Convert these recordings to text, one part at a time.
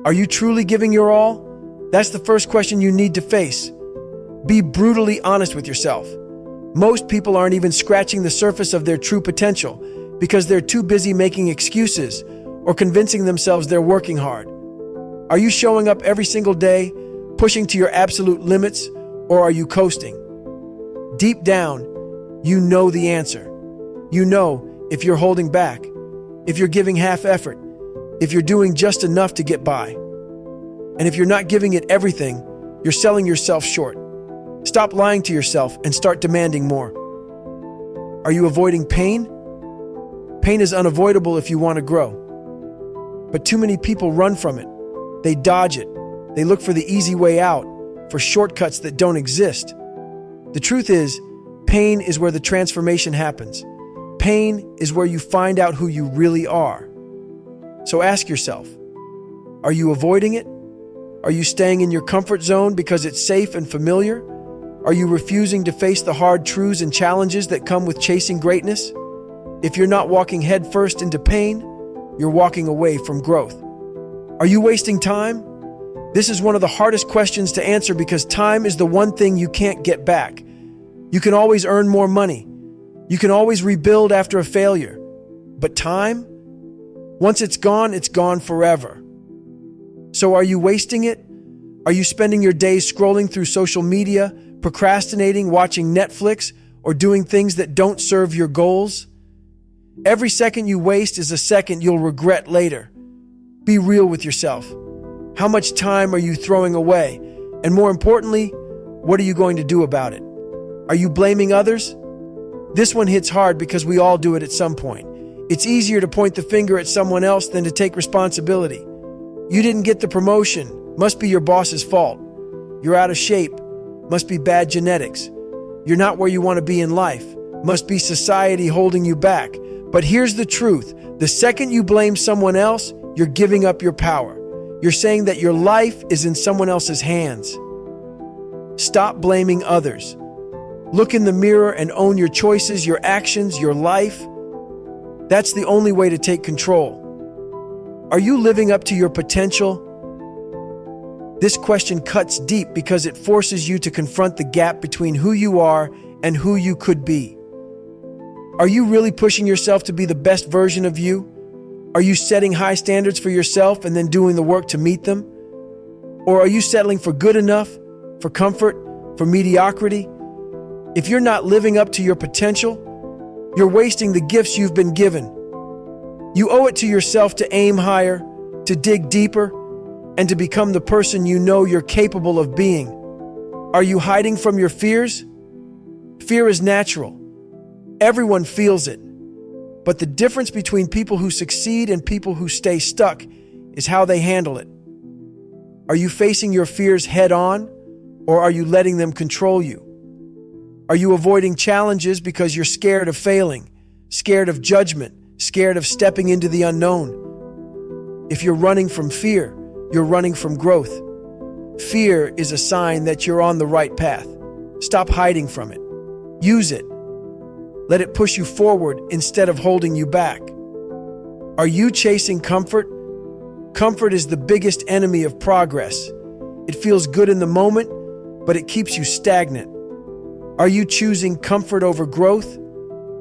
Are you truly giving your all? That's the first question you need to face. Be brutally honest with yourself. Most people aren't even scratching the surface of their true potential because they're too busy making excuses or convincing themselves they're working hard. Are you showing up every single day, pushing to your absolute limits, or are you coasting? Deep down, you know the answer. You know if you're holding back, if you're giving half effort, if you're doing just enough to get by. And if you're not giving it everything, you're selling yourself short. Stop lying to yourself and start demanding more. Are you avoiding pain? Pain is unavoidable if you want to grow. But too many people run from it. They dodge it. They look for the easy way out, for shortcuts that don't exist. The truth is, pain is where the transformation happens. Pain is where you find out who you really are. So ask yourself, are you avoiding it? Are you staying in your comfort zone because it's safe and familiar? Are you refusing to face the hard truths and challenges that come with chasing greatness? If you're not walking headfirst into pain, you're walking away from growth. Are you wasting time? This is one of the hardest questions to answer because time is the one thing you can't get back. You can always earn more money. You can always rebuild after a failure. But time? Once it's gone forever. So are you wasting it? Are you spending your days scrolling through social media, procrastinating, watching Netflix, or doing things that don't serve your goals? Every second you waste is a second you'll regret later. Be real with yourself. How much time are you throwing away? And more importantly, what are you going to do about it? Are you blaming others? This one hits hard because we all do it at some point. It's easier to point the finger at someone else than to take responsibility. You didn't get the promotion. Must be your boss's fault. You're out of shape. Must be bad genetics. You're not where you want to be in life. Must be society holding you back. But here's the truth. The second you blame someone else, you're giving up your power. You're saying that your life is in someone else's hands. Stop blaming others. Look in the mirror and own your choices, your actions, your life. That's the only way to take control. Are you living up to your potential? This question cuts deep because it forces you to confront the gap between who you are and who you could be. Are you really pushing yourself to be the best version of you? Are you setting high standards for yourself and then doing the work to meet them? Or are you settling for good enough, for comfort, for mediocrity? If you're not living up to your potential, you're wasting the gifts you've been given. You owe it to yourself to aim higher, to dig deeper, and to become the person you know you're capable of being. Are you hiding from your fears? Fear is natural. Everyone feels it. But the difference between people who succeed and people who stay stuck is how they handle it. Are you facing your fears head on, or are you letting them control you? Are you avoiding challenges because you're scared of failing, scared of judgment, scared of stepping into the unknown? If you're running from fear, you're running from growth. Fear is a sign that you're on the right path. Stop hiding from it. Use it. Let it push you forward instead of holding you back. Are you chasing comfort? Comfort is the biggest enemy of progress. It feels good in the moment, but it keeps you stagnant. Are you choosing comfort over growth?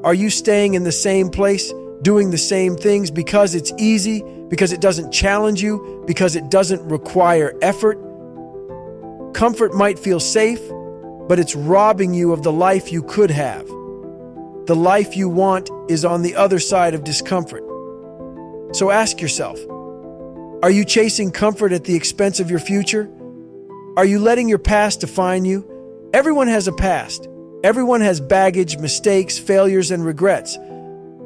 Are you staying in the same place, doing the same things because it's easy, because it doesn't challenge you, because it doesn't require effort? Comfort might feel safe, but it's robbing you of the life you could have. The life you want is on the other side of discomfort. So ask yourself, are you chasing comfort at the expense of your future? Are you letting your past define you? Everyone has a past. Everyone has baggage, mistakes, failures, and regrets.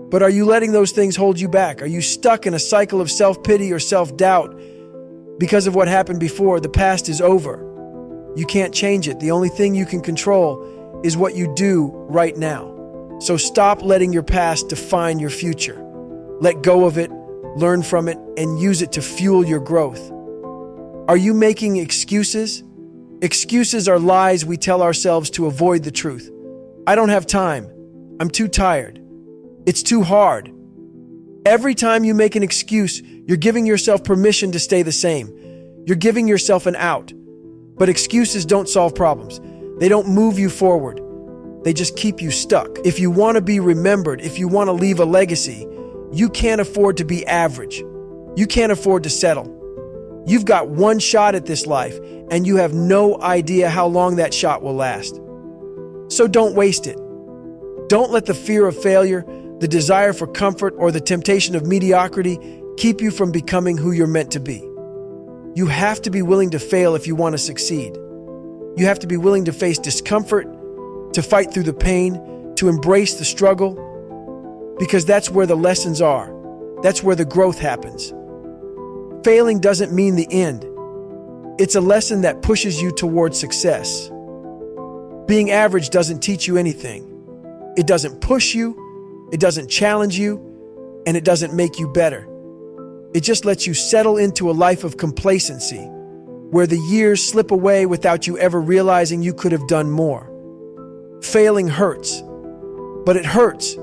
But are you letting those things hold you back? Are you stuck in a cycle of self-pity or self-doubt because of what happened before? The past is over. You can't change it. The only thing you can control is what you do right now. So stop letting your past define your future. Let go of it, learn from it, and use it to fuel your growth. Are you making excuses? Excuses are lies we tell ourselves to avoid the truth. I don't have time. I'm too tired. It's too hard. Every time you make an excuse, you're giving yourself permission to stay the same. You're giving yourself an out. But excuses don't solve problems. They don't move you forward. They just keep you stuck. If you want to be remembered, if you want to leave a legacy, you can't afford to be average. You can't afford to settle. You've got one shot at this life, and you have no idea how long that shot will last. So don't waste it. Don't let the fear of failure, the desire for comfort, or the temptation of mediocrity keep you from becoming who you're meant to be. You have to be willing to fail if you want to succeed. You have to be willing to face discomfort, to fight through the pain, to embrace the struggle, because that's where the lessons are. That's where the growth happens. Failing doesn't mean the end. It's a lesson that pushes you towards success. Being average doesn't teach you anything. It doesn't push you, it doesn't challenge you, and it doesn't make you better. It just lets you settle into a life of complacency, where the years slip away without you ever realizing you could have done more. Failing hurts, but it hurts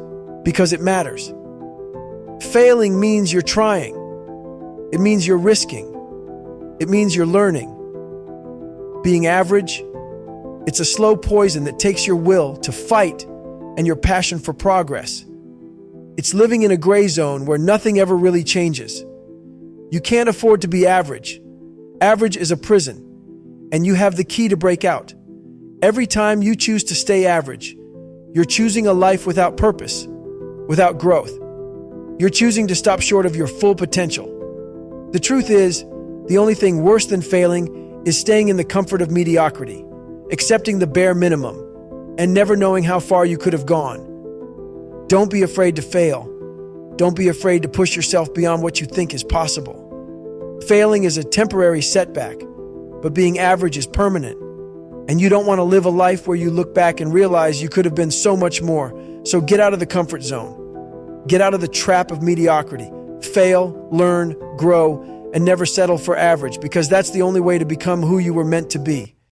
because it matters. Failing means you're trying. It means you're risking. It means you're learning. Being average, it's a slow poison that takes your will to fight and your passion for progress. It's living in a gray zone where nothing ever really changes. You can't afford to be average. Average is a prison, and you have the key to break out. Every time you choose to stay average, you're choosing a life without purpose, without growth. You're choosing to stop short of your full potential. The truth is, the only thing worse than failing is staying in the comfort of mediocrity, accepting the bare minimum, and never knowing how far you could have gone. Don't be afraid to fail. Don't be afraid to push yourself beyond what you think is possible. Failing is a temporary setback, but being average is permanent. And you don't want to live a life where you look back and realize you could have been so much more. So get out of the comfort zone. Get out of the trap of mediocrity. Fail, learn, grow, and never settle for average, because that's the only way to become who you were meant to be.